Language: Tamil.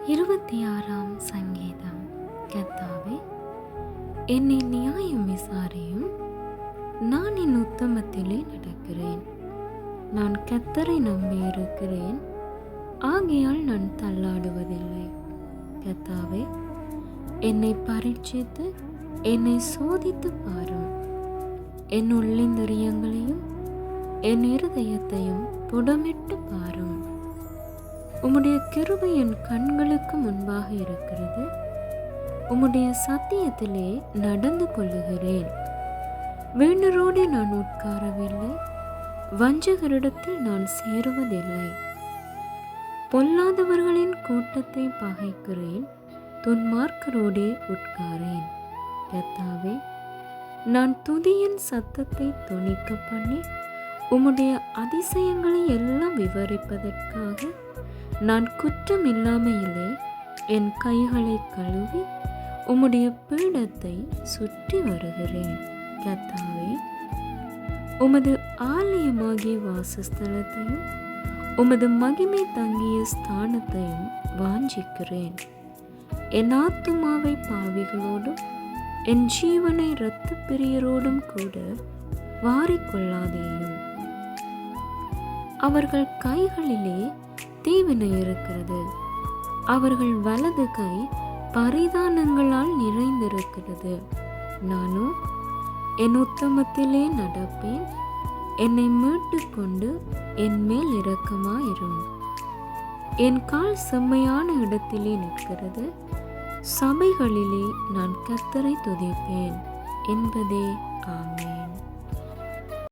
26ஆம் சங்கீதம். கர்த்தாவே, என்னை நியாயம் விசாரியும், நான் என் உத்தமத்திலே நடக்கிறேன். நான் கர்த்தரை நம்பியிருக்கிறேன், ஆகையால் நான் தள்ளாடுவதில்லை. கர்த்தாவே, என்னை பரீட்சித்து என்னை சோதித்து பாரும். என் உள்ளிந்திரியங்களையும் என் இருதயத்தையும் புடமிட்டு பாரும். உம்முடைய கிருபை என் கண்களுக்கு முன்பாக இருக்கிறது. உம்முடைய சத்தியத்திலே நடந்து கொள்ளுகிறேன். வேண்டரோடு நான் உட்காரவில்லை, வஞ்சகரிடத்தில் நான் சேருவதில்லை. பொல்லாதவர்களின் கூட்டத்தை பகைக்கிறேன், துன்மார்க்கரோடே உட்காரேன். கர்த்தாவே, நான் துதியின் சத்தத்தை தொனிக்க பண்ணி உம்முடைய அதிசயங்களை எல்லாம் விவரிப்பதற்காக நான் குற்றம் இல்லாமையிலே என் கைகளை கழுவி உம்முடைய பீடத்தை சுற்றி வருகிறேன். கர்த்தாவே, உமது ஆலயமாகிய வாசஸ்தலத்தையும் உமது மகிமை தங்கிய ஸ்தானத்தையும் வாஞ்சிக்கிறேன். என் ஆத்துமாவை பாவிகளோடும் என் ஜீவனை இரத்த பிரியரோடும் கூட வாரிக்கொள்ளாதேயும். அவர்கள் கைகளிலே தீவினை இருக்கிறது, அவர்கள் வலது கை பரிதானங்களால் நிறைந்திருக்கிறது. நானோ என் உத்தமத்திலே நடப்பேன். என்னை மீட்டு கொண்டு என் மேல் இரக்கமாயிரும். என் கால் செம்மையான இடத்திலே நிற்கிறது. சபைகளிலே நான் கர்த்தரை துதிப்பேன் என்பதே. ஆமென்.